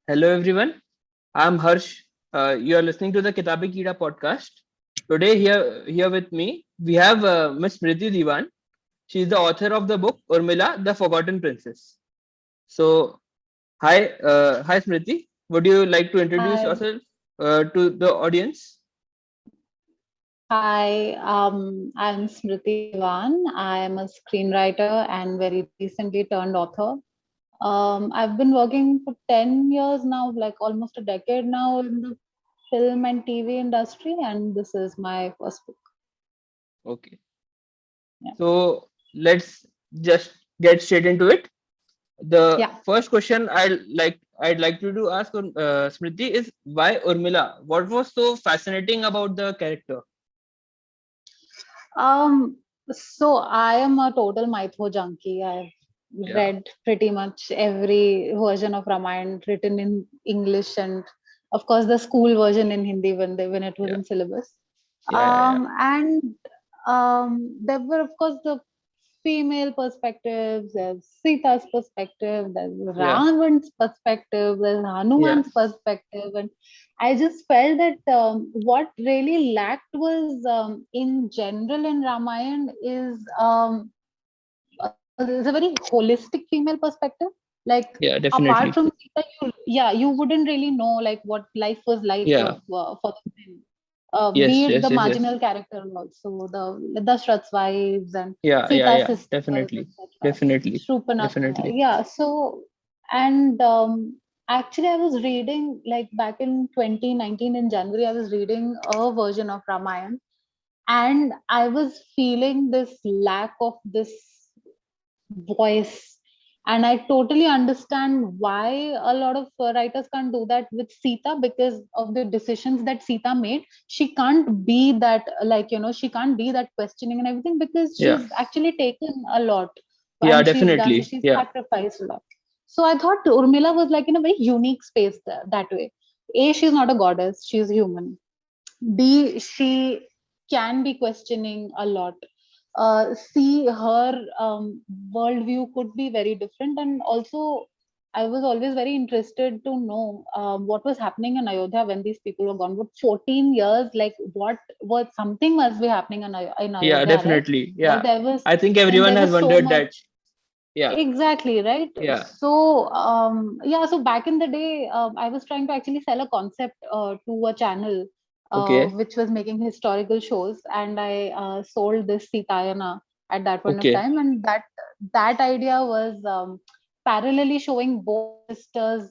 Hello everyone, I'm Harsh. You are listening to the Kitabi Kida podcast. Today here with me we have Miss Smriti Diwan. She is the author of the book Urmila, the Forgotten Princess. So hi Smriti. Would you like to introduce Hi, yourself to the audience? I'm Smriti Diwan. I am a screenwriter and very recently turned author. I've been working for 10 years now, like almost a decade now in the film and TV industry, and this is my first book. Okay. Yeah. So let's just get straight into it. The Yeah. first question I'd like you to ask Smriti is why Urmila? What was so fascinating about the character? Um, so I am a total Maitho junkie. I've Yeah, read pretty much every version of Ramayana written in English and of course the school version in Hindi when it was yeah, in syllabus. yeah. And there were of course the female perspectives, there's Sita's perspective, there's Yeah, Ravan's perspective, there's yeah, Hanuman's perspective, and I just felt that what really lacked was in general in Ramayana is there's a very holistic female perspective. Like yeah, apart definitely. from Sita, you wouldn't really know like what life was like Yeah, for the men. Be yes, it yes, the yes, yes. marginal character also, the Dashrath's wives and Yeah, Sita's yeah, sisters, definitely, etc. definitely, Shrupanakha. definitely. Yeah. So and actually, I was reading like back in 2019 in January, I was reading a version of Ramayana, and I was feeling this lack of this voice. And I totally understand why a lot of writers can't do that with Sita because of the decisions that Sita made. She can't be that, like, she can't be that questioning and everything because Yeah, she's actually taken a lot yeah, and definitely. she's Yeah, sacrificed a lot. So I thought Urmila was like in a very unique space that way. A, she's not a goddess, she's human. B, she can be questioning a lot. C, her worldview could be very different. And also, I was always very interested to know what was happening in Ayodhya when these people were gone. But 14 years, like what was something must be happening in yeah, Ayodhya, right? definitely. When Yeah, there was I think when everyone there has was so wondered much. that. Yeah, Exactly, right? yeah. So, yeah, so back in the day, I was trying to actually sell a concept to a channel Okay, which was making historical shows, and I sold this Sitayana at that point of okay. time, and that idea was parallelly showing both sisters'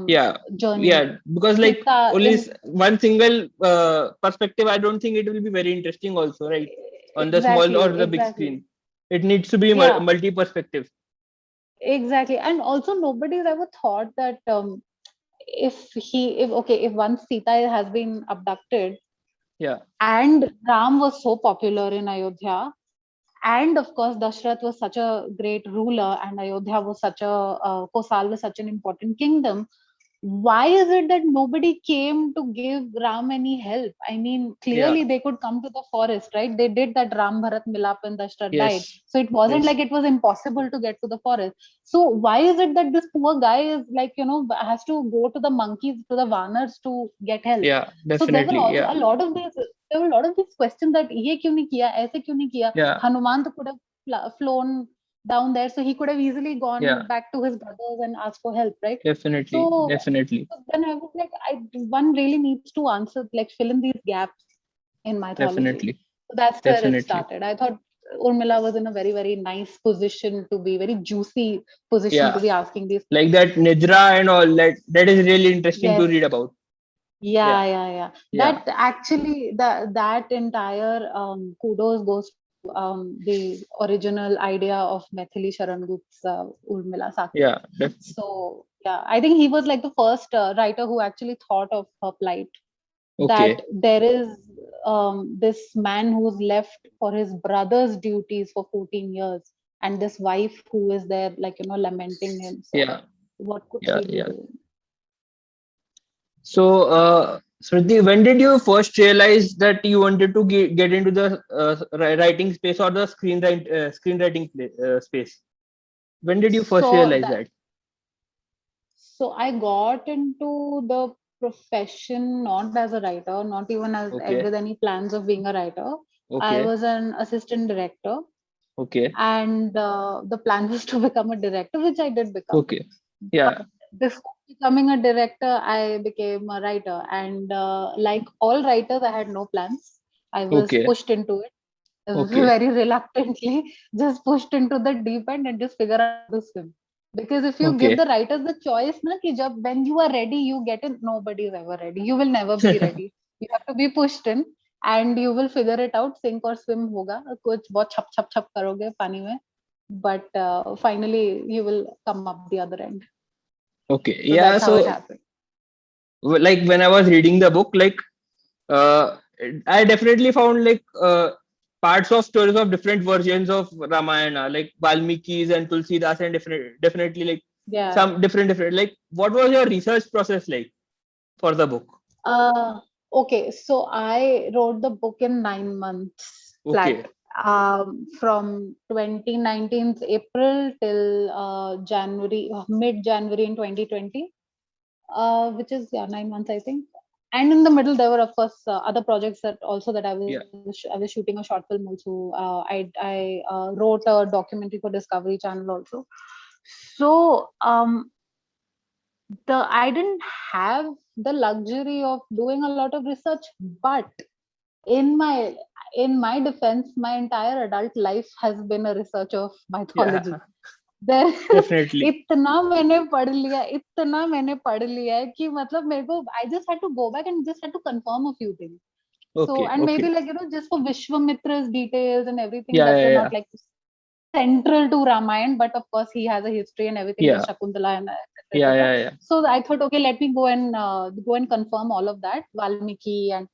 Yeah, journey. yeah. Because like Sita only in one single perspective, I don't think it will be very interesting. Also, right? On the small or exactly, the big exactly, screen, it needs to be yeah, multi perspective. exactly, and also nobody's ever thought that. If okay, if once Sita has been abducted Yeah, and Ram was so popular in Ayodhya, and of course Dashrath was such a great ruler, and Ayodhya was such a Kosal was such an important kingdom. Why is it that nobody came to give Ram any help? I mean, yeah. clearly they could come to the forest, right? They did that Ram Bharat Milap and Dashrath died. Yes, So it wasn't yes. like it was impossible to get to the forest. So why is it that this poor guy is like, has to go to the monkeys, to the Vanars to get help? Yeah, So there were definitely. also Yeah, there were a lot of these questions that ये क्यों नहीं किया, ऐसे क्यों नहीं किया? yeah, Hanuman could have flown down there, so he could have easily yeah. gone back to his brothers and asked for help, right? Definitely, So, definitely, so then I was like, one really needs to answer, like fill in these gaps in mythology. definitely, So that's where it definitely. started. I thought Urmila was in a very, very nice position to be, very juicy position to Yeah, be asking these like questions. that Nidra and all that. That is really interesting to Yes. read about. Yeah, Yeah. yeah, That actually, that entire kudos goes to the original idea of Maithili Sharan Gupta's Urmila Sakit. yeah. So yeah, I think he was like the first writer who actually thought of her plight. That Okay. there is this man who's left for his brother's duties for 14 years, and this wife who is there, like lamenting him. So Yeah, what could yeah, she be yeah. doing? So, Smriti, when did you first realize that you wanted to get into the writing space or the screenwriting space? When did you first So realize that that? So I got into the profession not as a writer, not even as Okay. with any plans of being a writer. I Okay. was an assistant director, Okay. and the plan was to become a director, which I did become. Okay. But Yeah. before becoming a director, I became a writer, and like all writers, I had no plans. I was Okay. pushed into it Okay. very reluctantly, just pushed into the deep end and just figure out how to swim. Because if you give Okay. the writers the choice, na, ki when you are ready, you get in. Nobody is ever ready. You will never be ready. You have to be pushed in, and you will figure it out. Sink or swim होगा. कुछ बहुत छप छप छप करोगे पानी में, but finally you will come up the other end. Okay. So Yeah. that's how it So, happened. like when I was reading the book, like uh, I definitely found like parts of stories of different versions of Ramayana, like Valmiki's and Tulsidas, and definitely like Yeah. some different. Like, what was your research process like for the book? Uh, okay, so I wrote the book in 9 months flat. Okay. From 2019's April till January, mid January in 2020, which is, yeah, 9 months, I think. And in the middle, there were, of course, other projects that also that Yeah. I was shooting a short film also. I wrote a documentary for Discovery Channel also. So I didn't have the luxury of doing a lot of research, but in my in my defense, my entire adult life has been a research of mythology. Yeah. There Definitely. इतना मैंने पढ़ लिया है कि मतलब मेरे को I just had to go back and just had to confirm a few things. So, Okay. and maybe Okay. like just for Vishwamitra's details and everything Yeah. that Yeah. were Yeah. not like central to Ramayana, but of course he has a history and everything with Yeah. Shakuntala and etc. Yeah. etc. Yeah. Yeah. So I thought, okay, let me go and confirm all of that, Valmiki and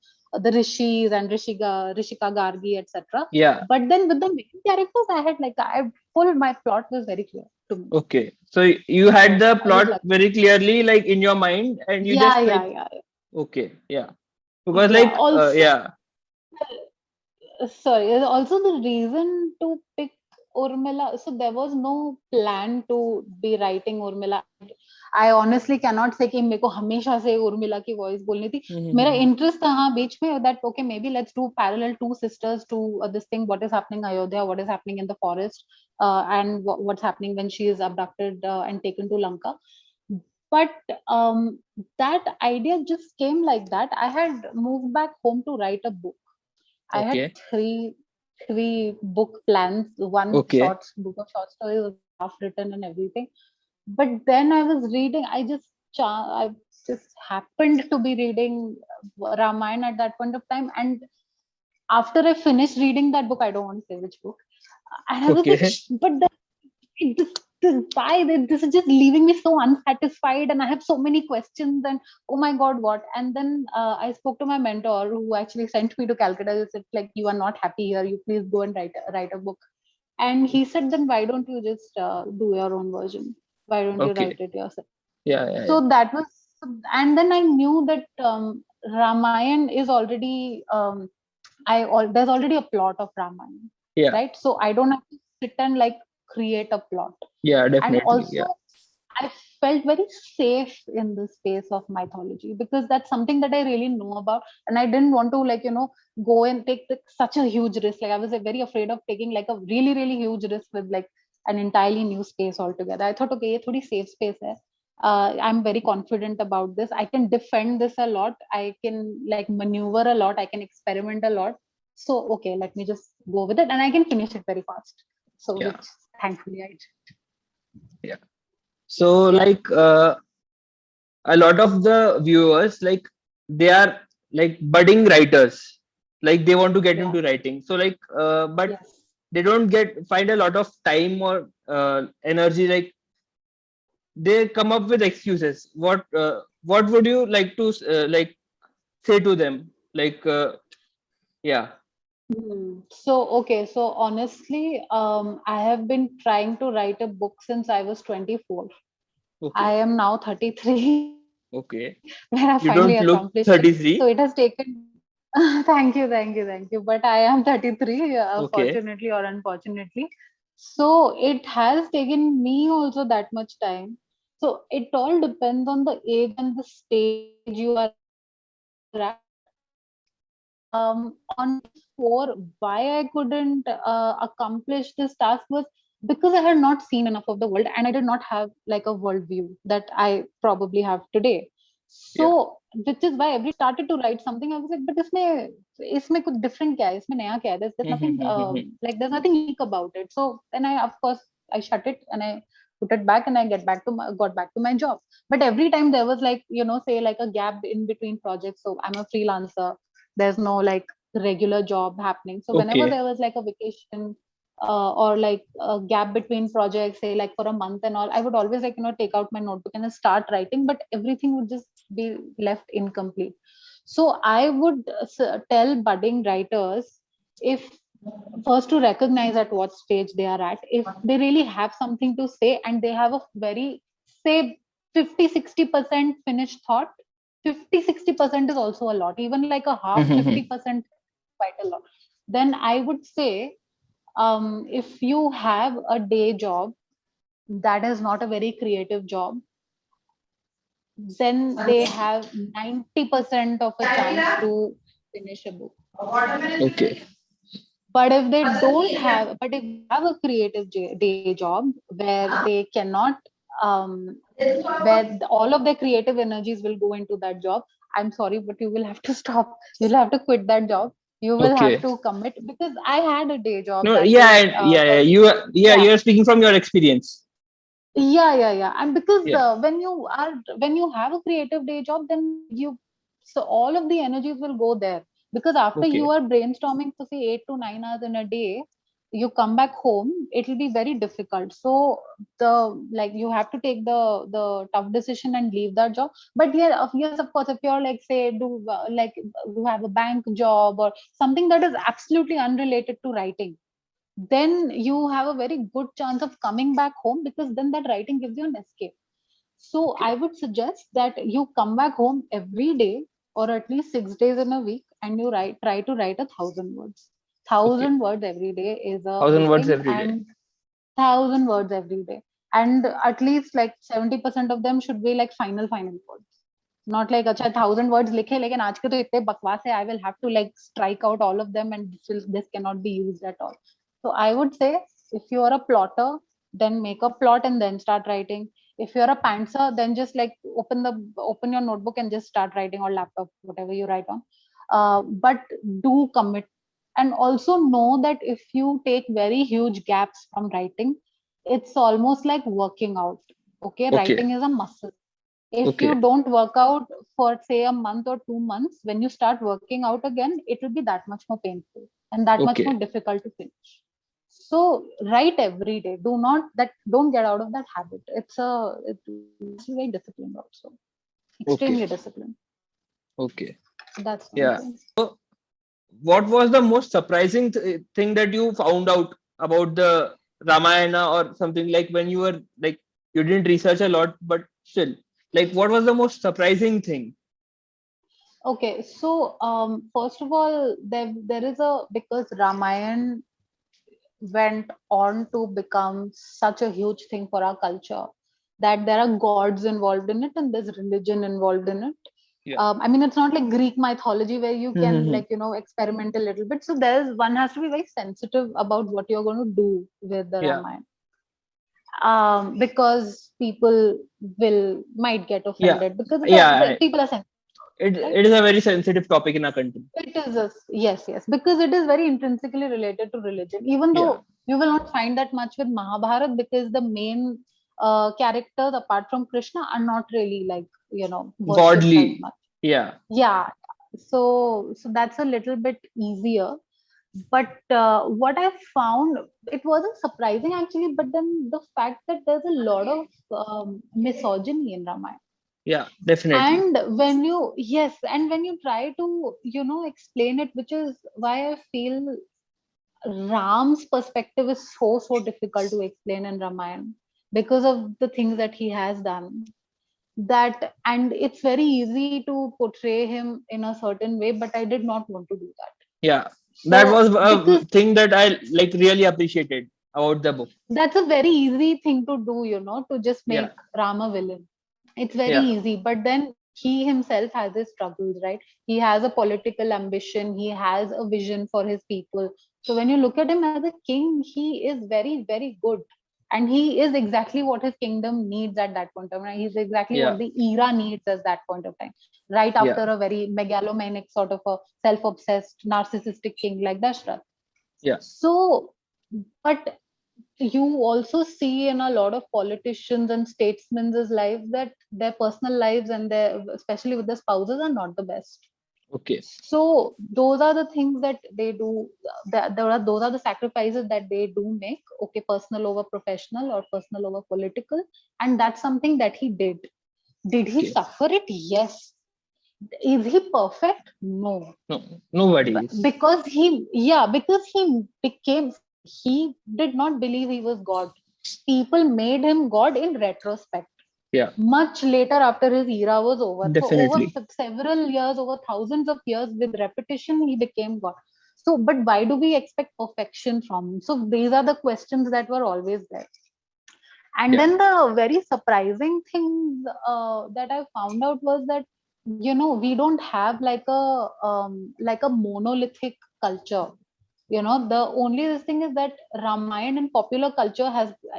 the rishis and Rishika Gargi, etc. Yeah. But then with the main characters, I full my plot was very clear to me. Okay. So you had So the I was plot like, very clearly, like in your mind, and you yeah, just yeah, like, yeah, okay, yeah. Because yeah. like, Also, yeah. sorry, also the reason to pick Urmila. So there was no plan to be writing Urmila. I honestly cannot say कि मेरे को हमेशा से उर्मिला की voice बोलनी थी. मेरा Mhm. interest था हाँ बीच में that okay, maybe let's do parallel two sisters to this thing, what is happening in Ayodhya, what is happening in the forest, and what's happening when she is abducted and taken to Lanka. But that idea just came like that. I had moved back home to write a book. I had Okay. three book plans. One Okay. book of short stories was half written and everything. But then I was reading. I just happened to be reading Ramayana at that point of time. And after I finished reading that book, I don't want to say which book. And I was like, Okay. but this is just leaving me so unsatisfied, and I have so many questions, and oh my god, what? And then I spoke to my mentor who actually sent me to Calcutta. He said, like, you are not happy here, you please go and write a book. And he said, then why don't you just do your own version, why don't you write Okay. it yourself? Yeah. Yeah. Yeah. So that was, and then I knew that Ramayan is already there's already a plot of Ramayan, Yeah. right? So I don't have to sit and like create a plot. Yeah. And Definitely. also Yeah. I felt very safe in the space of mythology because that's something that I really know about, and I didn't want to like go and take such a huge risk. Like I was very afraid of taking like a really huge risk with like an entirely new space altogether. I thought, okay, ये थोड़ी safe space है. I'm very confident about this. I can defend this a lot. I can like maneuver a lot. I can experiment a lot. So okay, let me just go with it, and I can finish it very fast. So Yeah. which thankfully I did. Yeah. So like a lot of the viewers, like they are like budding writers, like they want to get Yeah. into writing. So like, but Yes. they don't find a lot of time or energy. Like they come up with excuses. What would you like to like say to them? Like yeah. So, okay, so honestly, I have been trying to write a book since I was 24. I Okay. am now 33, Okay. where I You finally don't look accomplished it. So 33. it has taken, thank you. But I am 33, Okay. fortunately or unfortunately. So it has taken me also that much time. So it all depends on the age and the stage you are at. On for why I couldn't accomplish this task was because I had not seen enough of the world and I did not have like a worldview that I probably have today. Yeah. So, which is why every started to write something, I was like, but इसमें कुछ different क्या है? इसमें नया क्या है? There's nothing like there's nothing unique about it. So then I of course I shut it and I put it back and I got back to my job. But every time there was like say like a gap in between projects. So I'm a freelancer, there's no like regular job happening, so whenever Okay. there was like a vacation or like a gap between projects, say like for a month and all, I would always like take out my notebook and then start writing, but everything would just be left incomplete. So I would tell budding writers, if first to recognize at what stage they are at, if they really have something to say and they have a very, say, 50-60% finished thought. 50-60% is also a lot, even like a half 50% quite a lot. Then I would say, if you have a day job that is not a very creative job, then they have 90% of a chance to finish a book. Okay. But if they don't have, but if they have a creative day job where they cannot, all of their creative energies will go into that job, I'm sorry, but you will have to stop. You'll have to quit that job. You will have Okay. to commit, because I had a day job No, that yeah, was yeah. very, Yeah, yeah, you're speaking from your experience. yeah. And because Yeah. when you have a creative day job, then so all of the energies will go there, because after you Okay. are brainstorming for say 8 to 9 hours in a day, you come back home, it will be very difficult. So the like you have to take the tough decision and leave that job. But yeah, yes, of course, if you're like say do like you have a bank job or something that is absolutely unrelated to writing, then you have a very good chance of coming back home, because then that writing gives you an escape. So Okay. I would suggest that you come back home every day or at least 6 days in a week, and you try to write 1,000 words. Okay. 1,000 words every day is a Thousand big words thing, every day. and 1,000 words every day. And at least like 70% of them should be like final words. Not like अच्छा 1,000 words लिखे लेकिन आज के तो इतने बकवास है, I will have to like strike out all of them and this cannot be used at all. So I would say, if you are a plotter, then make a plot and then start writing. If you're a pantser, then just like open your notebook and just start writing, or laptop, whatever you write on. But do commit, and also know that if you take very huge gaps from writing, it's almost like working out. Okay, Okay. writing is a muscle. If you Okay. don't work out for say a month or 2 months, when you start working out again, it will be that much more painful and that much more Okay. difficult to finish. So write every day. Don't get out of that habit. You have to be very disciplined also. Okay. Extremely disciplined. Okay. That's one Yeah. thing. So, what was the most surprising thing that you found out about the Ramayana, or something, like when you were like you didn't research a lot, but still, like what was the most surprising thing? Okay, so first of all, there is a because Ramayan went on to become such a huge thing for our culture, that there are gods involved in it and there's religion involved in it. Yeah. I mean, it's not like Greek mythology where you can Mm-hmm. like experiment a little bit. So one has to be very sensitive about what you're going to do with the Yeah. Ramayana, because people will might get Yeah. offended, because the Yeah. people are sensitive, right? It is a very sensitive topic in our country. It is yes, because it is very intrinsically related to religion. Even Yeah. though you will not find that much with Mahabharata, because the main characters apart from Krishna are not really like worshipped as Godly. much. Yeah. Yeah, so that's a little bit easier. But what I found, it wasn't surprising actually, but then the fact that there's a lot of misogyny in Ramayana. Yeah. Definitely. And when you try to explain it, which is why I feel Ram's perspective is so difficult to explain in Ramayana, because of the things that he has done. That, and it's very easy to portray him in a certain way, but I did not want to do that. Yeah. That So was a because thing that I like really appreciated. about the book. That's a very easy thing to do, to just Yeah, make Ram a villain. It's very yeah, easy, but then he himself has his struggles, right? He has a political ambition, he has a vision for his people. So when you look at him as a king, he is very, very good. And he is exactly what his kingdom needs at that point of time. He's exactly what yeah, the era needs at that point of time, right yeah, after a very megalomaniac sort of a self-obsessed narcissistic king like Dashrath. yeah, So, but you also see in a lot of politicians and statesmen's lives that their personal lives and their, especially with their spouses, are not the best. okay, So those are the things that they do. Those are the sacrifices that they do make. Okay, personal over professional or personal over political, and that's something that he did. Did he okay. suffer it? Yes. Is he perfect? No. No, nobody is. Because he became, see, he did not believe he was God. People made him God in retrospect, Yeah, much later after his era was over. For over definitely. several years, over thousands of years, with repetition he became God. So but why do we expect perfection from him? So these are the questions that were always there. And Yeah, then the very surprising thing that I found out was that, we don't have like a monolithic culture. The only this thing is that Ramayana and popular culture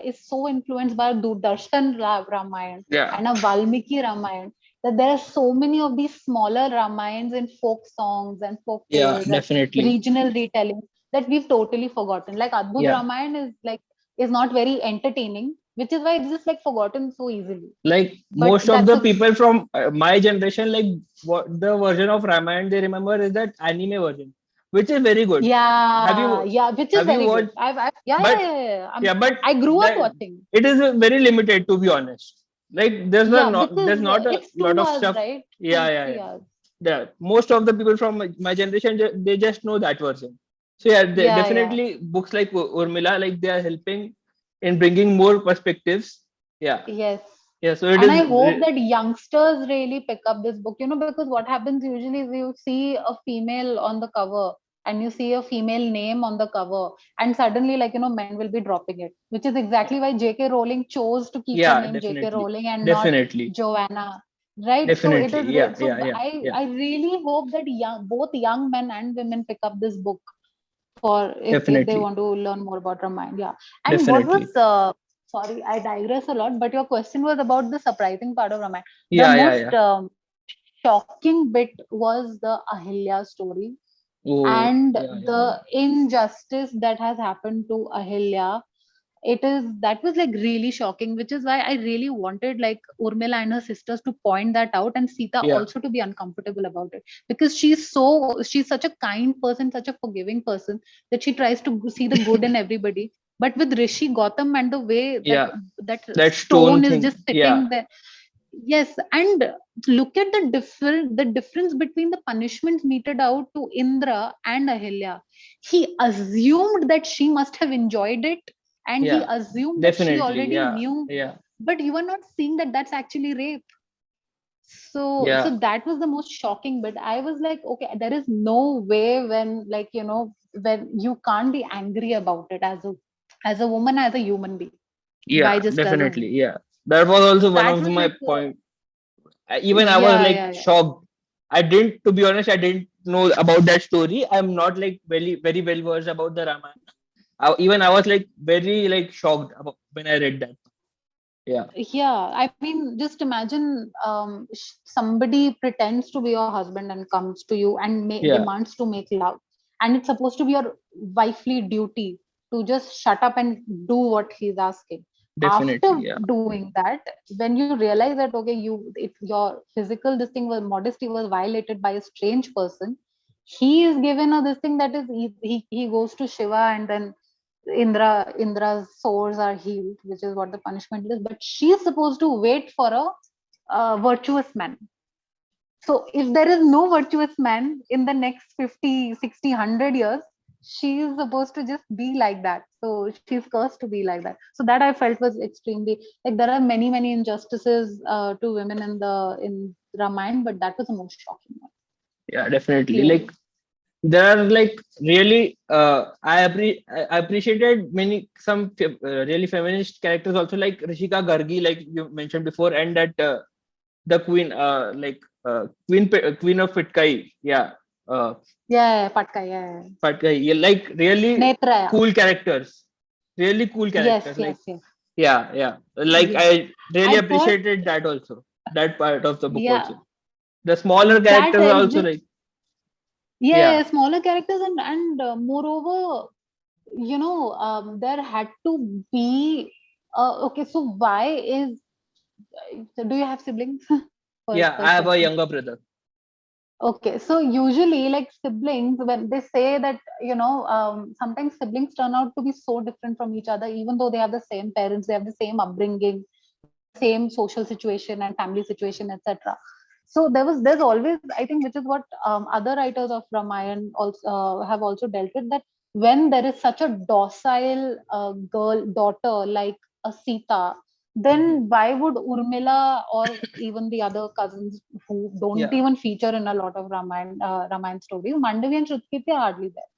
is so influenced by Doordarshan Ramayana yeah, and a Valmiki Ramayana, that there are so many of these smaller Ramayans and folk songs and folk yeah, tales and definitely. regional retellings that we've totally forgotten. Like Adbhut Yeah, Ramayana is not very entertaining, which is why it's just like forgotten so easily. like But most of that's the a people from my generation, like what the version of Ramayana they remember is that anime version, which is very good. Have yeah, you yeah, which is have you very good. watched? I've yeah, yeah, But yeah, yeah, yeah. yeah, but I grew up that watching. it is very limited, to be honest. Like Yeah, because there's not a it's lot two of hours, stuff. right? Yeah, Two, yeah, three yeah. hours. Most of the people from my generation they just know that version. So yeah, Yeah, yeah. definitely books like Urmila, like they are helping in bringing more perspectives. Yeah, Yes. yeah. So it And is. I hope that youngsters really pick up this book, because what happens usually is you see a female on the cover and you see a female name on the cover, and suddenly, men will be dropping it, which is exactly why J.K. Rowling chose to keep her Yeah, name J.K. definitely, Rowling and not definitely, Joanna. Right? So it definitely. is Yeah, so yeah, yeah, yeah. I really hope that both young men and women pick up this book for if they Definitely, want to learn more about Ramayana. Yeah. And what was definitely. sorry, I digress a lot, but your question was about the surprising part of Ramayana. The Yeah, yeah, most yeah. shocking bit was the Ahilya story Oh, and yeah, yeah, yeah. the injustice that has happened to Ahilya. That was like really shocking, which is why I really wanted like Urmila and her sisters to point that out, and Sita Yeah, also to be uncomfortable about it, because she's such a kind person, such a forgiving person, that she tries to see the good in everybody. But with Rishi Gautam and the way that yeah. that That stone stone is just thing. Yeah, sitting there. Yes, and look at the difference between the punishments meted out to Indra and Ahilya. He assumed that she must have enjoyed it, and he yeah. assumed that she Definitely. already Yeah, knew, yeah, but you are not seeing that that's actually rape. So yeah, that was the most shocking bit. I was like, okay, there is no way when, when you can't be angry about it as a woman, as a human being, yeah. by just as a Definitely. woman. Yeah. That was also one That of was my like point. Even I was yeah, like yeah, yeah. shocked. I didn't, to be honest, I didn't know about that story. I'm not like very, very well versed about the Ramayana. Even I was like very like shocked about when I read that. Yeah, Yeah, I mean, just imagine somebody pretends to be your husband and comes to you and yeah, demands to make love, and it's supposed to be your wifely duty to just shut up and do what he's asking. definitely. After Yeah, doing that, when you realize that okay, if your physical this thing was modesty was violated by a strange person, he is given a this thing that is he goes to Shiva, and then Indra's sores are healed, which is what the punishment is. But she's supposed to wait for a virtuous man. So if there is no virtuous man in the next 50, 60, 100 years, she is supposed to just be like that. So she's cursed to be like that. So that I felt was extremely like there are many, many injustices to women in Ramayana, but that was the most shocking one, yeah, definitely. Like clearly. there are like really I appreciated really feminist characters also, like Rishika Gargi, like you mentioned before, and that the queen, queen of Pitkai, yeah, uh, Yeah, Patka, yeah. Patkai, yeah, like really Netra. really cool Yes, characters, like yes, yes. yeah, like Yeah. I really I thought, appreciated that also, that part of the book yeah, also. The smaller that characters are is also just, like yeah, yeah yeah, smaller characters, and moreover, there had to be, okay, so why is, so do you have siblings? yeah. I First have a question. younger brother. Okay, so usually, like siblings, when they say that, sometimes siblings turn out to be so different from each other, even though they have the same parents, they have the same upbringing, same social situation and family situation, etc. So there's always, I think, which is what other writers of Ramayana also have also dealt with, that when there is such a docile girl daughter like a Sita, Mhm. then why would Urmila or even the other cousins who don't Yeah, even feature in a lot of Ramayana stories, Mandavi and Shrutkiti are hardly there.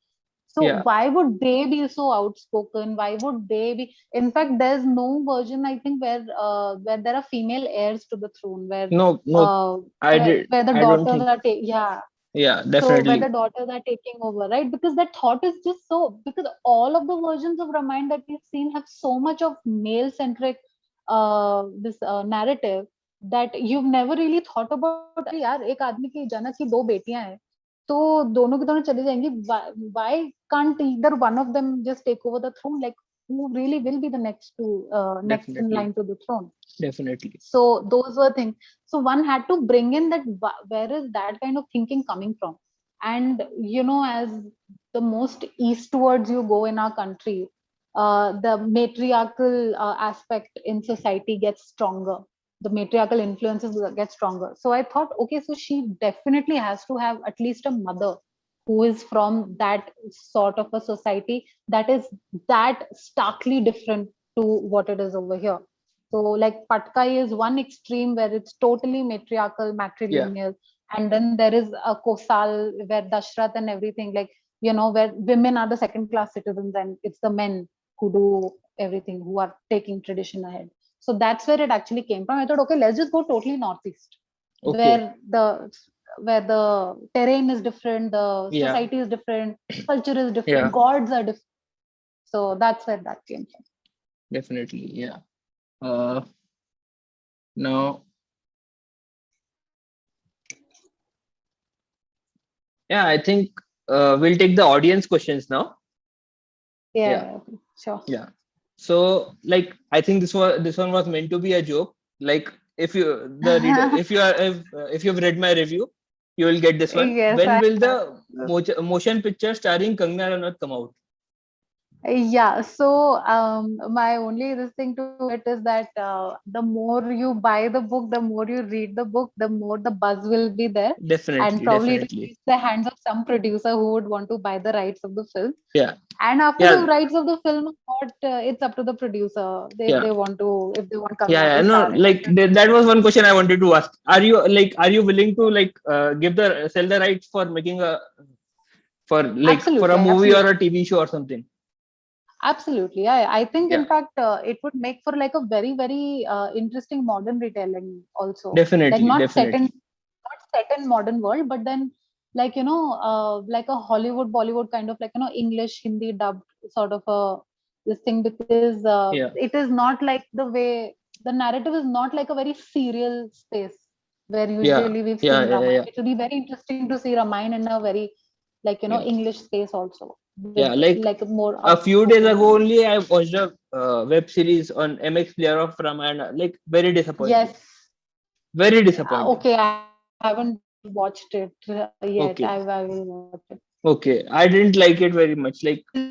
So yeah. why would they be so outspoken? Why would they be? In fact, there's no version, I think, where there are female heirs to the throne, No, no. uh, I did. where the I don't daughters think. are yeah. Yeah, So where the definitely. daughters are taking over, right? Because that thought is just so, because all of the versions of Ramayana that we've seen have so much of male centric this narrative, that you've never really thought about, अरे यार एक आदमी की जनक की दो बेटियां हैं, तो दोनों की दोनों चली जाएंगी, why can't either one of them just take over the throne, like who really will be the next in Definitely. line to the throne? Definitely. So those were things. So one had to bring in that, where is that kind of thinking coming from? And as the most eastwards you go in our country, the matriarchal aspect in society gets stronger, the matriarchal influences get stronger. So I thought, okay, so she definitely has to have at least a mother who is from that sort of a society that is that starkly different to what it is over here. so, like Patkai is one extreme where it's totally matriarchal, Yeah. matrilineal, and then there is a Kosal where Dashrath and everything, like where women are the second class citizens and it's the men who do everything, who are taking tradition ahead. So that's where it actually came from. I thought, okay, let's just go totally northeast, Okay. where the terrain is different, the Yeah. society is different, culture is different, Yeah. gods are different. So that's where that came from. Definitely. Yeah. Uh. Now. Yeah. I think we'll take the audience questions now. Yeah. Yeah, sure. Yeah. So, like, I think this one was meant to be a joke. Like, if you the reader, if you've read my review, you will get this one. Yes, When I will have. the motion picture starring Kangana Ranaut come out? Yeah, so my only this thing to it is that the more you buy the book, the more you read the book, the more the buzz will be there, and Definitely. probably it will Definitely. reach the hands of some producer who would want to buy the rights of the film. Yeah. And after the Yeah. rights of the film, what it's up to the producer if Yeah. they want to, if they want Yeah, Kangana yeah, to no, star in it. like that was one question I wanted to ask. Are you willing to like give the sell the rights for making a for a Absolutely, movie or absolutely. a TV show or something? Absolutely. I think in Yeah, fact it would make for like a very, very interesting modern retelling also. Like definitely, definitely. not set in modern world, but then like like a Hollywood, Bollywood kind of like English, Hindi dubbed sort of a this thing, because Yeah, it is not like the way the narrative is not like a very serial space where yeah, usually we've yeah, seen yeah, Ramayana. yeah, It will be very interesting to see Ramayana in a very like yeah. English space also, with Yeah, like like a more a few days outspoken ago and only, I watched a web series on MX Player of Ramayana. Like very disappointing. yes. Very disappointing. Okay, I haven't watched it yet. I Okay, will watch it. okay. I didn't like it very much. Like Is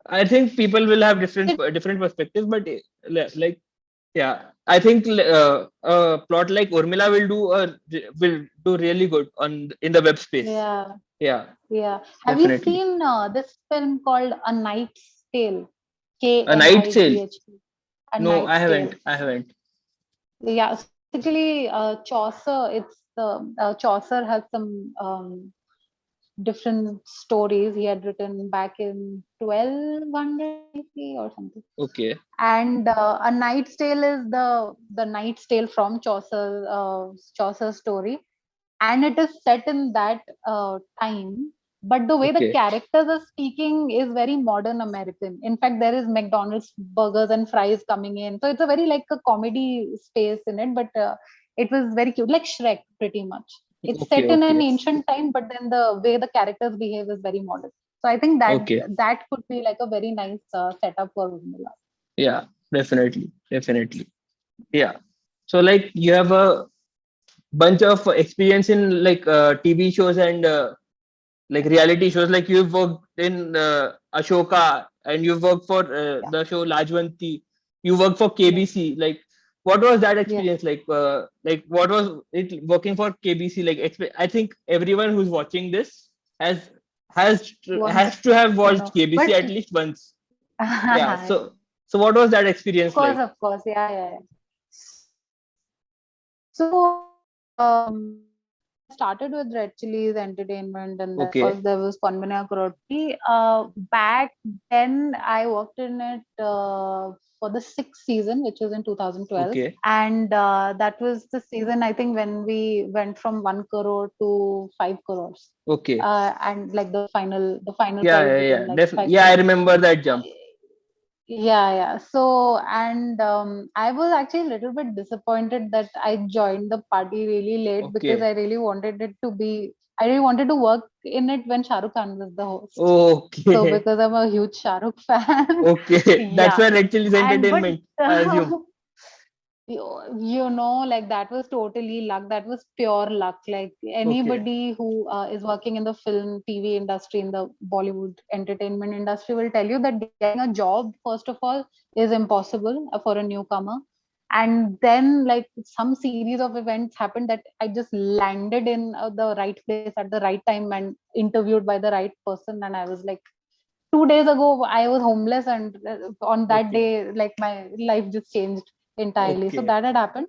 I think people will have it? different perspectives, but like yeah, I think a plot like Urmila will do really good on in the web space. Yeah, Yeah, yeah. Have you definitely. seen this film called A Knight's Tale? A night sale? Knight. A No, I Knight's haven't. Tale. I haven't. Yeah. So basically, Chaucer. It's the Chaucer has some different stories he had written back in 1200 BC or something. Okay. And A Knight's Tale is the Knight's Tale from Chaucer's story, and it is set in that time. But the way the Okay. characters are speaking is very modern American. In fact, there is McDonald's burgers and fries coming in, so it's a very like a comedy space in it. But it was very cute, like Shrek, pretty much. It's Okay. set in an Okay. ancient time, but then the way the characters behave is very modern. So I think that Okay. that could be like a very nice setup for Urmila. Yeah. Definitely. Definitely. Yeah. So like you have a bunch of experience in like TV shows and like reality shows. Like you've worked in Ashoka and you've worked for Yeah. the show Lajwanti. You worked for Yes. KBC. Like what was that Yes. experience like? What was it working for KBC? Like I think everyone who's watching this has Wants has to have to watched know. KBC But at least once. Yeah. So what was that experience like? of course, yeah, yeah, yeah. So, I started with Red Chilies Entertainment, and then of Okay. course there was Konbana Crorepati. Back then, I worked in it for the sixth season, which was in 2012, Okay. and that was the season I think when we went from 1 crore to 5 crores, Okay. and like the final Yeah. prize Yeah. became Yeah. like Definitely. five Yeah. I crores. remember that jump. Yeah. So, and I was actually a little bit disappointed that I joined the party really late because Okay. I really wanted it to be, I really wanted to work in it when Shah Rukh Khan was the host. So, Okay. because I'm a huge Shah Rukh fan, Okay. That's yeah. where Red Chillies And, but Entertainment, I assume. you know, like that was totally luck. That was pure luck. Like Okay. anybody who is working in the film TV industry, in the Bollywood entertainment industry, will tell you that getting a job, first of all, is impossible for a newcomer. And then like some series of events happened that I just landed in the right place at the right time and interviewed by the right person. And I was like, 2 days ago I was homeless, and on that Okay. day, like my life just changed entirely. So Okay. that had happened.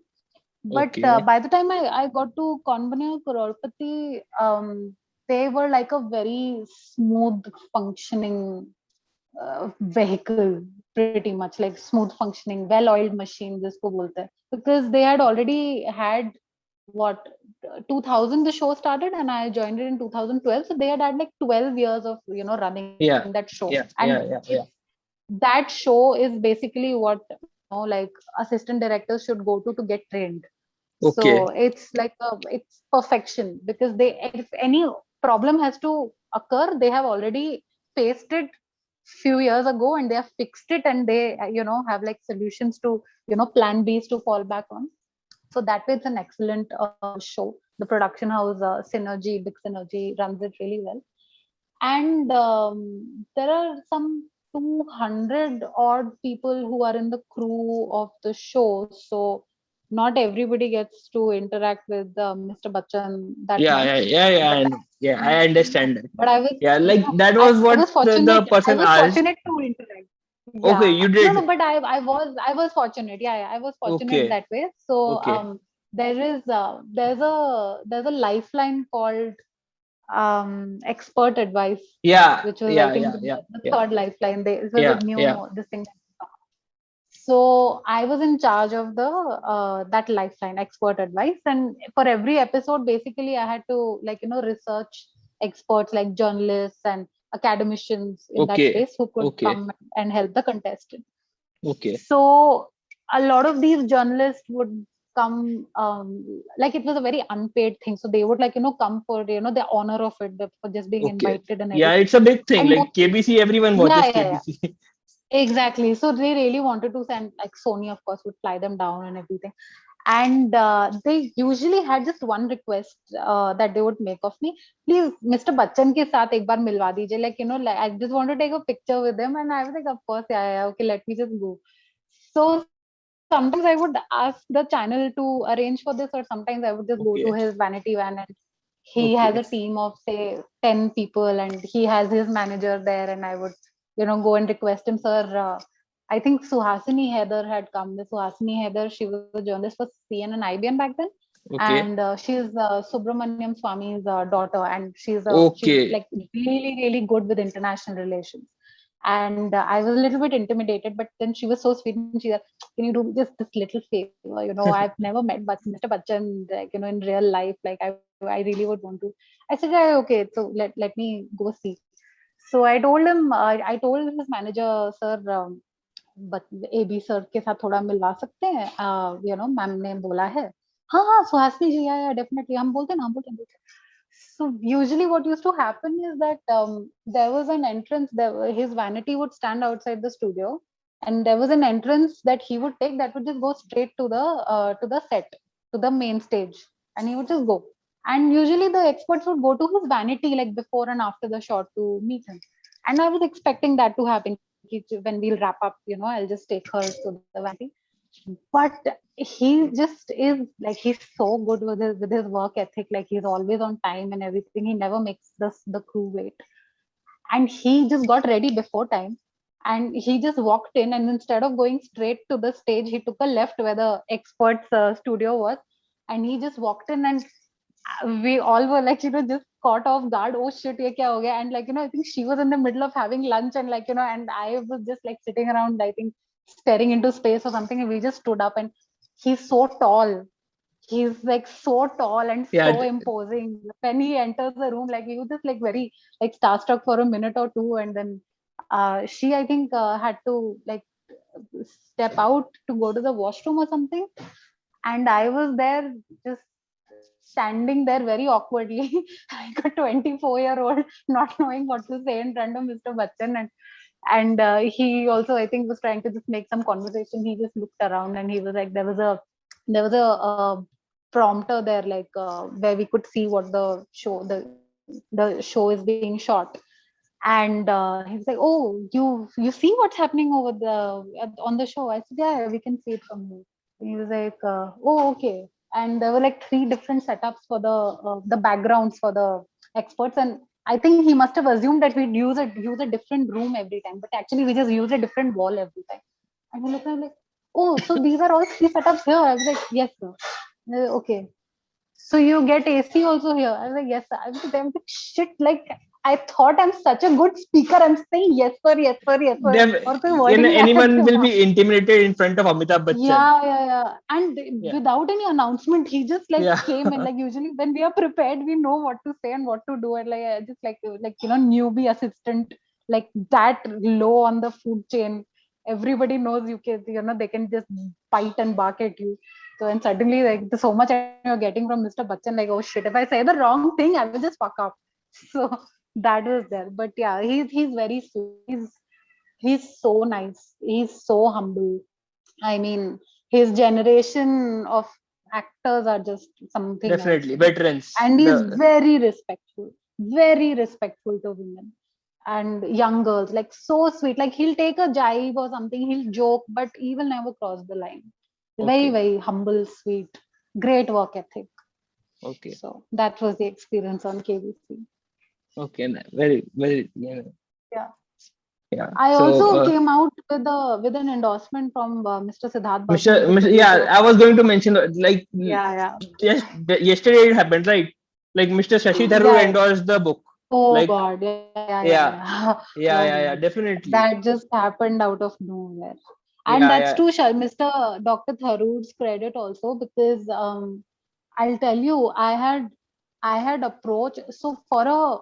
But Okay. by the time I got to Konbana Crorepati, they were like a very smooth functioning vehicle, pretty much like smooth functioning, well-oiled machine, जिसको बोलते हैं. Because they had already had what 2000 the show started, and I joined it in 2012. So they had like 12 years of running that Yeah. show, Yeah. and Yeah. Yeah. Yeah. that show is basically what like assistant directors should go to get trained. So Okay. it's like it's perfection, because they, if any problem has to occur, they have already faced it few years ago and they have fixed it, and they have like solutions to plan B's to fall back on. So that way it's an excellent show. The production house Synergy, Big Synergy, runs it really well. And there are some 200 odd people who are in the crew of the show. So not everybody gets to interact with Mr. Bachchan that Yeah. much. Yeah. Yeah. Yeah. But I know. Yeah. I understand that. but I was, Yeah. you Like know, that was I what was fortunate. the I person was asked. fortunate to interact. Okay. Yeah, You no, no, did. but I was fortunate. Yeah, yeah, I was fortunate Okay. that way. So Okay. there's a lifeline called expert advice, Yeah. which was I Yeah. think Yeah. Yeah. the Yeah. third lifeline. It was a Yeah. Yeah. new this thing. So I was in charge of the that lifeline expert advice, and for every episode, basically, I had to research experts like journalists and academicians in that Okay. space who could Okay. come and help the contestant. Okay. So a lot of these journalists would come, like it was a very unpaid thing, so they would come for the honor of it, for just being Okay. invited and Yeah. everything. It's a big thing. And Like mostly, KBC, everyone yeah, watches yeah, yeah. KBC. Exactly. So they really wanted to send, like Sony, of course, would fly them down and everything. And they usually had just one request that they would make of me. Please, Mr. Bachchan ke saath ek baar milwa dijiye. Like, like, I just want to take a picture with him. And I was like, of course, yeah, yeah, okay, let me just go. So sometimes I would ask the channel to arrange for this, or sometimes I would just go to Okay. his vanity van, and he has a Okay. team of say 10 people, and he has his manager there, and I would go and request him, sir. I think Suhasini Heather had come. The Suhasini Heather, she was a journalist for CNN and IBN back then. Okay. and she's Subramaniam Swami's daughter, and she's Okay. like really good with international relations. And I was a little bit intimidated, but then she was so sweet, and she said, "Can you do just this little favor? You know, I've never met Mr. Bachchan, like, you know, in real life. Like, I really would want to." I said, "Yeah, okay. So let me go see." So I told him, I told his manager, "Sir, but AB sir के साथ थोड़ा मिलवा सकते हैं, you know, ma'am ने बोला है." हाँ हाँ, सुहासिनी जी, या डेफिनेटली, हम बोलते हैं ना, हम बोलते हैं. So usually what used to happen is that there was an entrance, his vanity would stand outside the studio, and there was an entrance that he would take that would just go straight to the set, to the main stage, and he would just go. And usually the experts would go to his vanity like before and after the shot to meet him. And I was expecting that to happen. When we'll wrap up, you know, I'll just take her to the vanity. But he just is like, he's so good with his work ethic. Like, he's always on time and everything. He never makes the crew wait. And he just got ready before time. And he just walked in, and instead of going straight to the stage, he took a left where the experts studio was. And he just walked in, and we all were like, you know, just caught off guard. Oh shit, ye kya ho gaya? And like, you know, I think she was in the middle of having lunch, and like, you know, and I was just like sitting around, I think, staring into space or something. And we just stood up, and he's so tall. He's like so tall and Yeah. so imposing. When he enters the room, like, he was just like very like starstruck for a minute or two, and then she, I think, had to like step out to go to the washroom or something. And I was there just standing there very awkwardly, like a 24-year-old, not knowing what to say in front of Mr. Bachchan. And he also, I think, was trying to just make some conversation. He just looked around, and he was like, there was a prompter there, like, where we could see what the show is being shot. And he was like, "Oh, you see what's happening over on the show?" I said, "Yeah, we can see it from here." He was like, "Oh, okay." And there were like three different setups for the backgrounds for the experts, and I think he must have assumed that we'd use a different room every time, but actually we just use a different wall every time. And he looked at me like, "Oh, so these are all three setups here?" I was like, "Yes, sir." Okay. So you get AC also here? I was like, "Yes, sir." I was like, shit, like, I thought I'm such a good speaker. I'm saying yes, sir, yes, sir, yes, sir. और कोई word ही नहीं आया Anyone will था. be intimidated in front of Amitabh Bachchan. Yeah. And Yeah. without any announcement, he just like Yeah. came in. Like, usually when we are prepared, we know what to say and what to do. And like, I just like, you know, newbie assistant, like that low on the food chain. Everybody knows you can, you know, they can just bite and bark at you. So, and suddenly, like, there's so much you're getting from Mr. Bachchan, like, oh shit, if I say the wrong thing, I will just fuck up. So that was there. But yeah, he's very sweet. He's so nice. He's so humble. I mean, his generation of actors are just something else, Definitely you know. veterans. And he's The very respectful to women and young girls. Like, so sweet. Like, he'll take a jibe or something, he'll joke, but he will never cross the line. Okay. Very humble, sweet, great work ethic. Okay. So that was the experience on KBC. Okay. Very. Yeah. Yeah. Yeah. I So, also came out with an endorsement from Mr. Siddharth Bachchan, the Mr. Yeah, producer. I was going to mention like Yeah. just yesterday it happened, right? Like Mr. Shashi Tharoor Yeah. endorsed the book. Oh Like, God, yeah, Oh yeah, God, definitely. that just happened out of nowhere. And Yeah, that's yeah, to Mr. Dr. Tharoor's credit also, because I'll tell you, I had approached, so for a,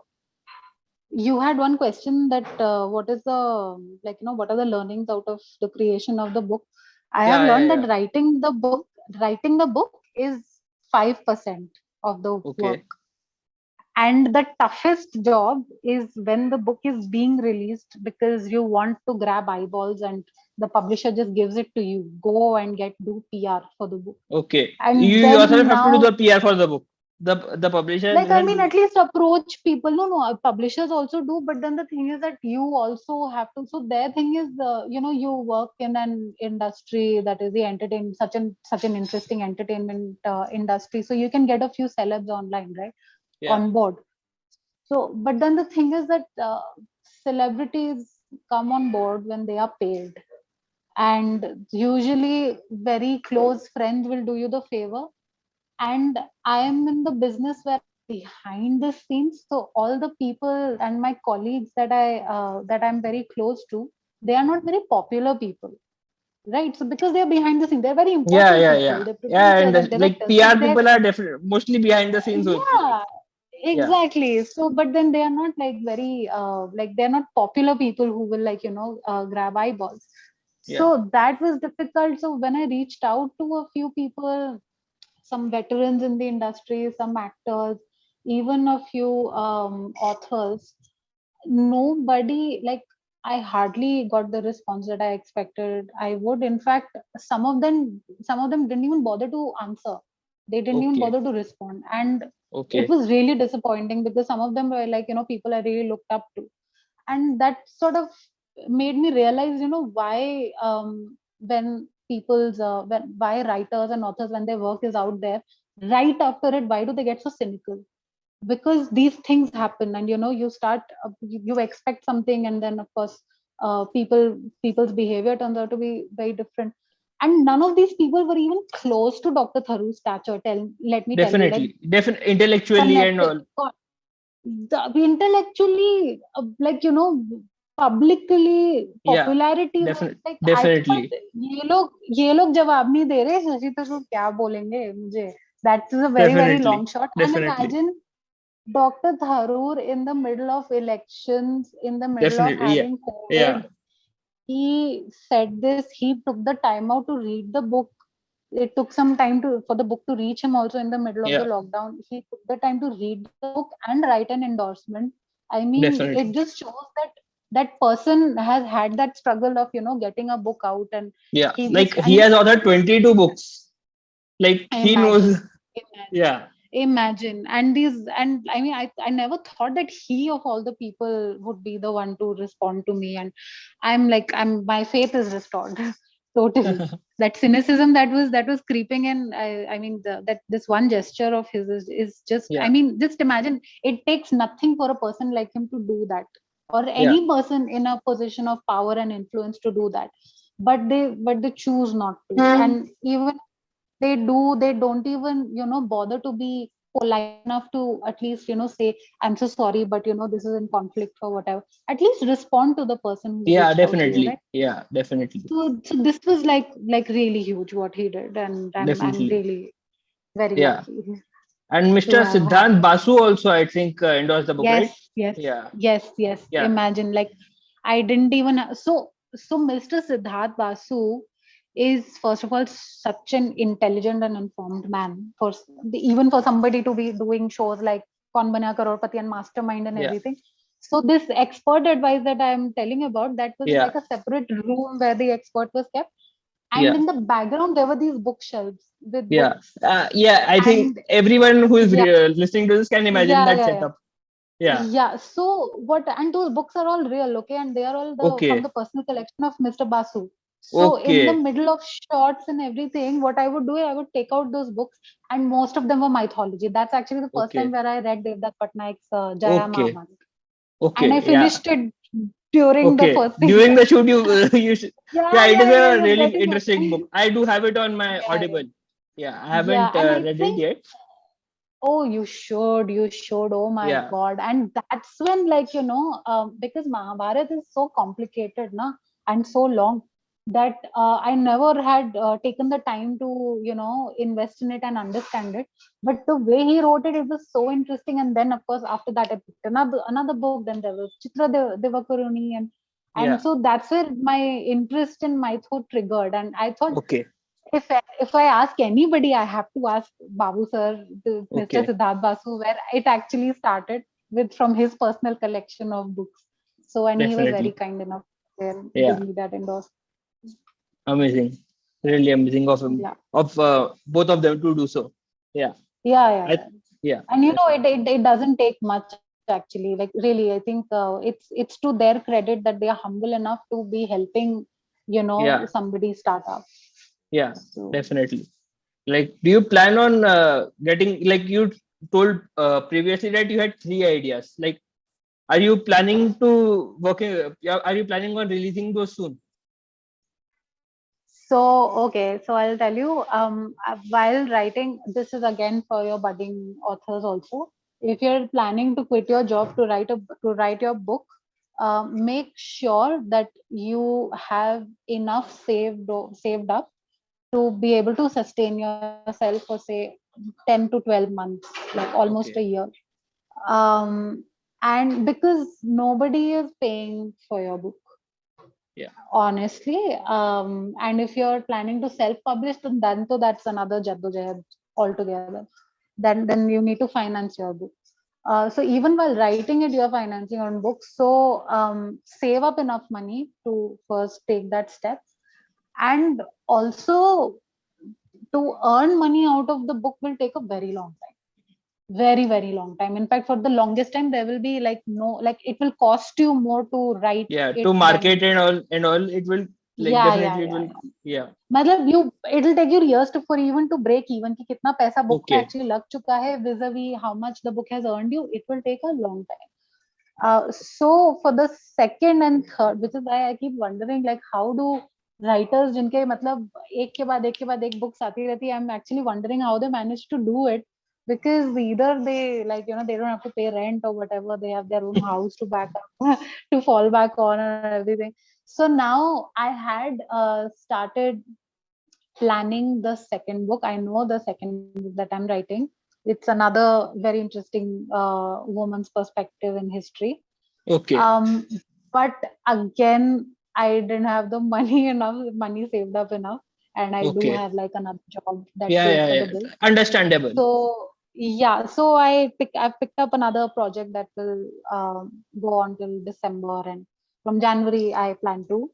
you had one question that what is the, like, you know, what are the learnings out of the creation of the book? I have learned yeah. that writing the book is 5% of the work, Okay, and the toughest job is when the book is being released, because you want to grab eyeballs and the publisher just gives it to you, go and do PR for the book. okay. You And yourself then have to do now, the PR for the book. The publisher like, I mean, has, at least approach people. No, publishers also do, but then the thing is that you also have to, so their thing is, you know, you work in an industry that is the entertain such an interesting entertainment industry, so you can get a few celebs online, right, yeah. on board. So, but then the thing is that celebrities come on board when they are paid, and usually very close friends will do you the favor, and I am in the business where behind the scenes, so all the people and my colleagues that I'm very close to, they are not very popular people, right? So because they're behind the scene, they're very Yeah, important yeah, people, yeah, they're yeah. producers And and like directors, but PR they're people are definitely mostly behind the scenes only. Like, yeah, yeah, exactly. So but then they are not like very like they're not popular people who will like grab eyeballs. yeah, So that was difficult. So when I reached out to a few people, some veterans in the industry, some actors, even a few authors, nobody like, I hardly got the response that I expected I would. In fact, some of them didn't even bother to answer. They didn't even okay, bother to respond. And it okay, was really disappointing because some of them were like, people I really looked up to. And that sort of made me realize, why when why writers and authors, when their work is out there, right after it, why do they get so cynical? Because these things happen, and you start you expect something, and then of course people's behavior turns out to be very different. And none of these people were even close to Dr. Tharu's stature. Let me tell you, like, definitely, definitely, intellectually and fanatic, all. intellectually, publicly, Yeah, popularity was definitely, like, I thought definitely, ये लोग जवाब नहीं दे रहे, शशि थरूर क्या बोलेंगे मुझे. That is a very very long definitely, shot. And definitely, imagine Dr. Tharoor in the middle of elections, in the middle of definitely. Yeah, having yeah, COVID, he said this. He took the time out to read the book. It took some time for the book to reach him also in the middle of the yeah, lockdown. He took the time to read the book and write an endorsement. I mean, it definitely. just shows that that person has had that struggle of getting a book out, and Yeah, he like just, he and has authored 22 books. Like he knows. imagine, imagine, Yeah, imagine. And these, and I mean, I never thought that he of all the people would be the one to respond to me. And I'm like, my faith is restored totally. That cynicism that was creeping in, I mean, that this one gesture of his is just, I yeah, mean, just imagine, it takes nothing for a person like him to do that, or yeah, any person in a position of power and influence to do that. But they choose not to. And even they don't even bother to be polite enough to at least say, I'm so sorry, but this is in conflict or whatever. At least respond to the person who's yeah, reached out to you, definitely. right? Yeah, definitely, So this was like really huge what he did, and I'm definitely. really very Yeah. lucky. And Mr. Yeah. Siddhant Basu also, I think, endorsed the book, Yes, right? yes, Yeah, yes, yes. yeah, Imagine, like, I didn't even so Mr. Siddharth Basu is, first of all, such an intelligent and informed man. Even for somebody to be doing shows like Kaun Bana Crorepati and Mastermind and yeah, everything. So this expert advice that I am telling about, that was yeah, like a separate room where the expert was kept, and yeah, in the background there were these bookshelves with yeah. books. Yeah, I think And everyone who is yeah, listening to this can imagine yeah, that yeah, yeah. setup. Yeah. Yeah, so what, and those books are all real, okay, and they are all from the Okay. personal collection of Mr. Basu. So in the Okay. middle of shots and everything, what I would do is I would take out those books, and most of them were mythology. That's actually the first time Okay. where I read Devdutt Patnaik's Jaya Okay. Mahabharata, and I Okay. Yeah. finished it during the Okay. first thing. During the shoot, you you should. Yeah, Yeah, it is yeah, yeah, a you're really getting it. interesting book. I do have it on my Yeah, yeah, Audible. Yeah, I yeah, haven't and I read it think, yet. oh, you should. Oh my Yeah. God. And that's when, like, because Mahabharata is so complicated, na, and so long, that I never had taken the time to, invest in it and understand it. But the way he wrote it, it was so interesting. And then, of course, after that, I picked another book. Then there was Chitra Devakaruni, and Yeah. so that's where my interest in Mytho triggered. And I thought, Okay. if I ask anybody, I have to ask Babu sir, Mr. Okay. Siddharth Basu, where it actually started with, from his personal collection of books. So, and he was very Definitely. kind enough to give Yeah. me that endorsement. Amazing. Really amazing of him, Yeah, of both of them to do so. Yeah. yeah, yeah, I. yeah. Yeah. And Definitely. it doesn't take much actually. Like, really, I think it's to their credit that they are humble enough to be helping, Yeah. somebody start up. Yeah. So. Definitely. Like, do you plan on getting, like you told previously that you had three ideas? Like, are you planning to working? Yeah, are you planning on releasing those soon? So, okay, so I'll tell you, while writing, this is again for your budding authors also. If you're planning to quit your job to write your book, make sure that you have enough saved up to be able to sustain yourself for say 10 to 12 months, like almost a Okay. year. Um, and because nobody is paying for your book, Yeah. honestly, and if you're planning to self-publish, then so that's another jaddojehed altogether. Then you need to finance your book. So even while writing it, you're financing your own book. So save up enough money to first take that step, and also to earn money out of the book will take a very long time, very long time. In fact, for the longest time there will be like no, like it will cost you more to write Yeah. it To than. market and all, it will like Yeah, yeah, definitely it yeah, will. yeah. Yeah. मतलब you, it'll take you years to for even to break even कि कितना पैसा book पे Okay. actually लग चुका है vis-a-vis how much the book has earned you. It will take a long time. So for the second and third, which is why I keep wondering like how do writers जिनके मतलब एक के बाद एक books आती रहती है, I'm actually wondering how they manage to do it, because either they, like, you know, they don't have to pay rent or whatever, they have their own house to back up to fall back on and everything. So now I had started planning the second book. I know the second book that I'm writing. It's another very interesting woman's perspective in history. Okay. Um, but again, I didn't have the money enough, money saved up enough, and I do Okay. have like another job that Yeah. pays Yeah. for the Yeah. bill. Understandable. So yeah, so I've picked up another project that will go on till December, and from January I plan to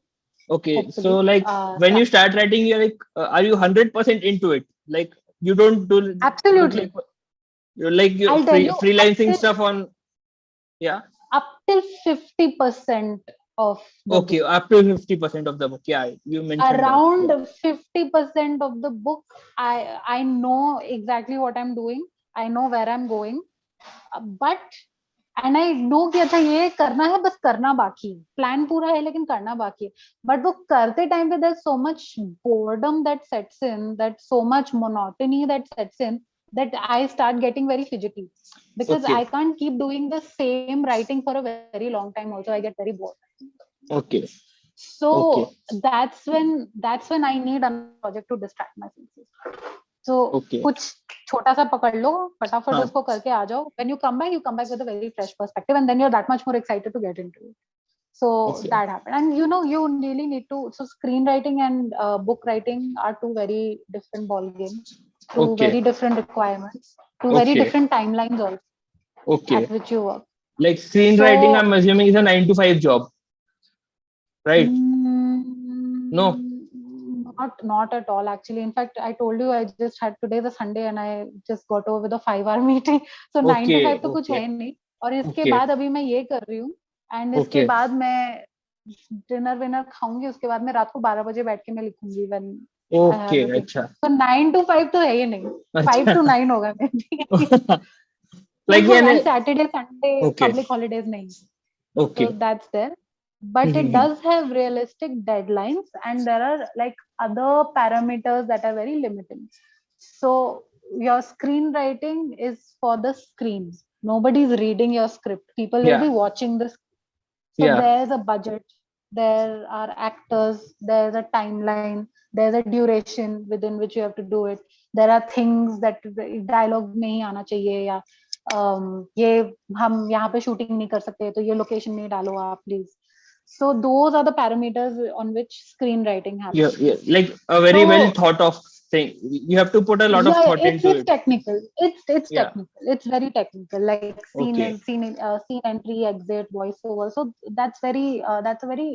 Okay. So hopefully like when start. you start writing, you're like, are you 100% into it? Like you don't do it like Absolutely. you're like you I'll tell you, freelancing stuff on. Yeah. up till 50% of the Okay. book. Up to 50% of the book. Yeah. You mentioned that. Yeah. Around 50% of the book, I know exactly what I'm doing. I know where I'm going. But and I know कि अच्छा ये करना है, बस करना बाकी है. Plan पूरा है लेकिन करना बाकी है. बट वो करते टाइम पे there's so much boredom that sets in, that so much monotony that sets in, that I start getting very fidgety, because I Okay. can't keep doing the same writing for a very long time. Also, I get very bored. Okay. So Okay. that's when I need another project to distract my senses. So Okay. कुछ छोटा सा पकड़ लो, फटाफट Huh. उसको करके आ जाओ. When you come back with a very fresh perspective, and then you're that much more excited to get into it. So Okay. that happened, and you know, you really need to. So screenwriting and book writing are two very different ball games, two Okay. very different requirements, two very Okay. different timelines also Okay. at which you work. Like screenwriting, So I'm assuming is a 9 to 5 job, right? No. not at all actually. In fact, I told you I just had today the Sunday and I just got over with a 5 hour meeting. So 9 to 5 Okay. तो कुछ Okay. है नहीं. और इसके Okay. बाद अभी मैं ये कर रही हूँ, एंड इसके Okay. बाद मैं डिनर विनर खाऊंगी, उसके बाद मैं रात को 12 बजे बैठ के मैं लिखूंगी when I have Okay. The thing. अच्छा. तो 9 to 5 तो है ही नहीं, 5 to 9 होगा मेरे. अच्छा. Like And यानी. Saturday Sunday Okay. public holidays नहीं. So Okay. that's there, but it Mhm. does have realistic deadlines, and there are like other parameters that are very limiting. So your screenwriting is for the screen. Nobody's reading your script, people will Yeah. be watching this. So Yeah. there's a budget, there are actors, there's a timeline, there's a duration within which you have to do it. There are things that dialogue में ही आना चाहिए, या ये हम यहाँ पे shooting नहीं कर सकते तो ये location नहीं डालो आप please. So those are the parameters on which screenwriting Yeah. happens. Yeah. Like a very well So thought of thing. You have to put a lot of yeah, thought into it's it. technical. It's Yeah. technical. It's very technical, like Okay. scene entry, exit, voiceover. So that's a very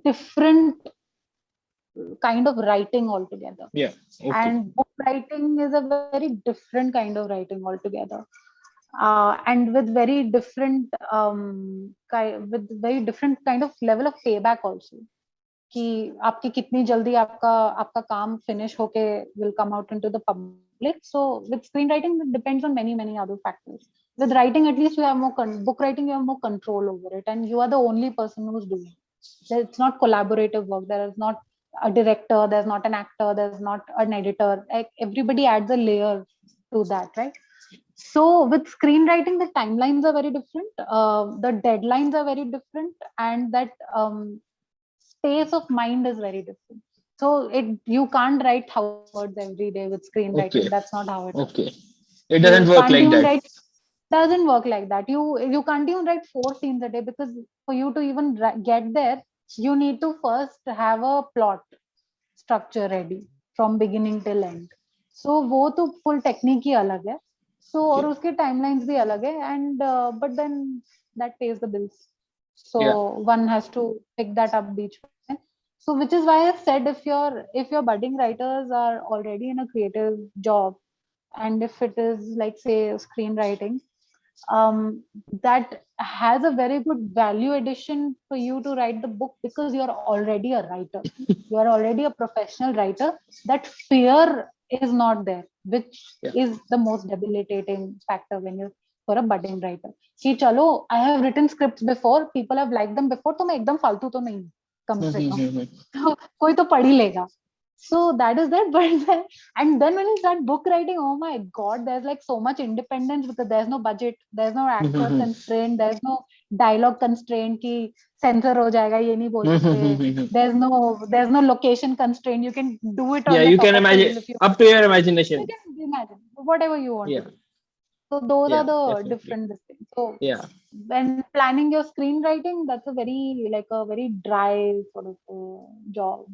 different kind of writing altogether. Yeah. Okay. And book writing is a very different kind of writing altogether. And with very different kind of level of payback also. कि आपकी कितनी जल्दी आपका आपका काम finish होके will come out into the public. So with screenwriting it depends on many other factors. With writing at least you have more book writing, you have more control over it, and you are the only person who's doing it. It's not collaborative work. There is not a director, there's not an actor, there's not an editor. Like everybody adds a layer to that, right? So with screenwriting, the timelines are very different, the deadlines are very different, and that space of mind is very different. So you can't write 1,000 words every day with screenwriting. Okay. That's not how it works. Okay. It doesn't work Can't like even that. write. Doesn't work like that. You can't even write 4 scenes a day, because for you to even get there, you need to first have a plot structure ready from beginning till end. So वो तो full technique ही अलग है. So और Okay. उसके timelines भी अलग है, and but then that pays the bills. So Yeah. one has to pick that up each time. So which is why I said, if your budding writers are already in a creative job, and if it is like say screenwriting, that has a very good value addition for you to write the book, because you're already a writer. You are already a professional writer. That fear is not there, which Yeah. is the most debilitating factor when you're for a budding writer. कि चलो, I have written scripts before, people have liked them before, तो मैं एकदम फालतू तो नहीं, कम से कम तो कोई तो पढ़ ही लेगा. So that is that. But and then when you start book writing, oh my god, there's like so much independence, because there's no budget, there's no actor constraint, there's no dialogue constraint कि censor हो जाएगा, ये नहीं बोल सकते. There's no location constraint. You can do it on Yeah, the you top can of a imagine hill if you up to your you imagination. can imagine whatever you want to Yeah. do. So those are Yeah, the definitely. different things. So Yeah. when planning your screenwriting, that's a very dry sort of job.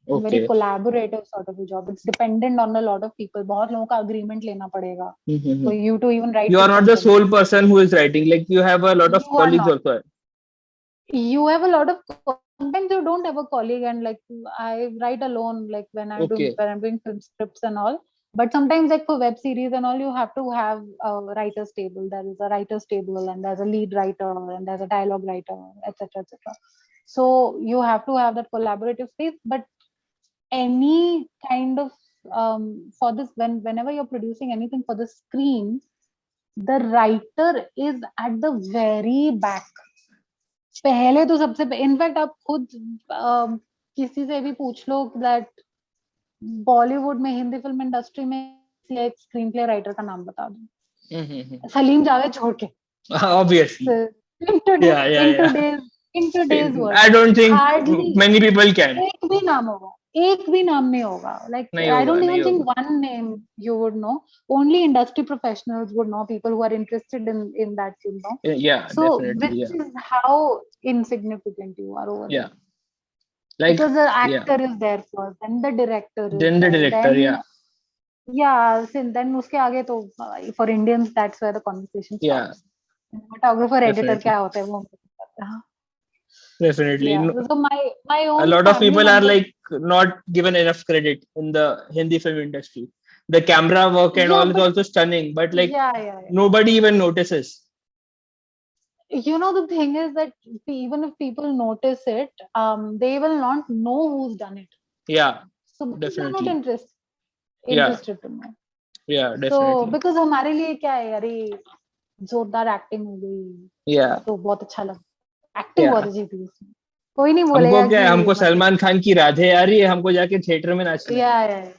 Very Okay. collaborative sort of a job. It's dependent on a lot of people. बहुत लोगों का agreement लेना पड़ेगा for Mhm. you to even write You are with not the somebody. sole person who is writing. Like you have a lot of You are colleagues not. also. You have a lot of. Sometimes you don't have a colleague, and like I write alone. Like when I'm Okay. doing film scripts and all. But sometimes, like for web series and all, you have to have a writer's table. There is a writer's table, and there's a lead writer, and there's a dialogue writer, etc., etc. So you have to have that collaborative space. But any kind of for this, whenever you're producing anything for the screen, the writer is at the very back. पहले तो सबसे in fact आप खुद किसी से भी पूछ लो that Bollywood में, हिंदी फिल्म इंडस्ट्री में एक स्क्रीन प्ले राइटर का नाम बता दो. सलीम जावेद छोड़ के. Obviously. in today's Yeah, yeah, yeah. in today's world, I don't think hardly many people can. एक भी नाम होगा, एक भी नाम नहीं होगा. Like नहीं I होगा, don't नहीं even think होगा. one name you would know. Only industry professionals would know, people who are interested in that field, no? Yeah, So definitely. which Yeah. is how insignificant you are over Yeah. there. Like, Because the yeah. actor is there first, then the director is Then the there, director, then yeah. then उसके आगे तो for Indians that's where the conversation Yeah. starts. Cinematographer, editor Definitely. क्या होता है वो हमको नहीं पता. Definitely. Yeah. So my A own lot of family people are members. like not given enough credit in the Hindi film industry. The camera work and Yeah, all is but also stunning, but like yeah. nobody even notices. You know, the thing is that even if people notice it, they will not know who's done it. Yeah, So because they're not definitely. Yeah, interested to know. yeah, So definitely. because हमारे लिए क्या है, अरे जोरदार acting हो गई Yeah, तो बहुत अच्छा लगा. एक्टिंग बहुत yeah. अच्छी थी उसमें, कोई नहीं हमको बोलेगा क्या है, कि हमको मतलब सलमान खान की राधे आ रही है, हमको जाके थिएटर में नाचना है. yeah.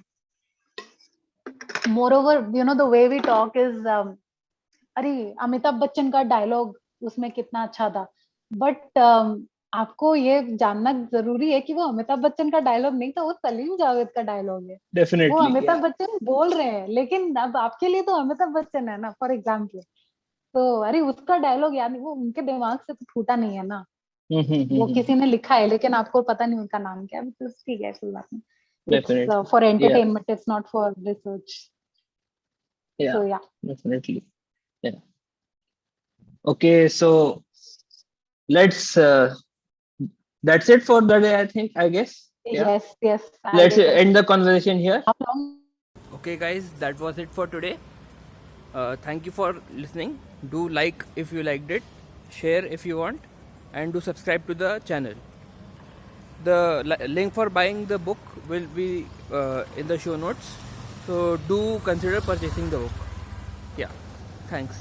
Moreover, you know, the way we talk is अरे अमिताभ बच्चन का डायलॉग उसमें कितना अच्छा था, बट आपको ये जानना जरूरी है कि वो अमिताभ बच्चन का डायलॉग नहीं था, वो सलीम जावेद का डायलॉग है. वो Definitely. अमिताभ Yeah. बच्चन बोल रहे हैं, लेकिन अब आपके लिए तो अमिताभ बच्चन है ना, फॉर एग्जाम्पल. तो अरे उसका डायलॉग याद नहीं, वो उनके दिमाग से तो फूटा नहीं है ना, वो किसी ने लिखा है, लेकिन आपको पता नहीं उनका नाम क्या है. तो ठीक है, कोई बात नहीं. It's Definitely. for Yeah, entertainment, it's not for research. yeah, So yeah. definitely. Yeah. Okay, so let's that's it for the day, I think, I guess. Yeah. Yes. Let's end the conversation here. How long? Okay, guys, that was it for today. Thank you for listening. Do like if you liked it, share if you want, and do subscribe to the channel. The link for buying the book will be in the show notes. So do consider purchasing the book. Yeah. Thanks.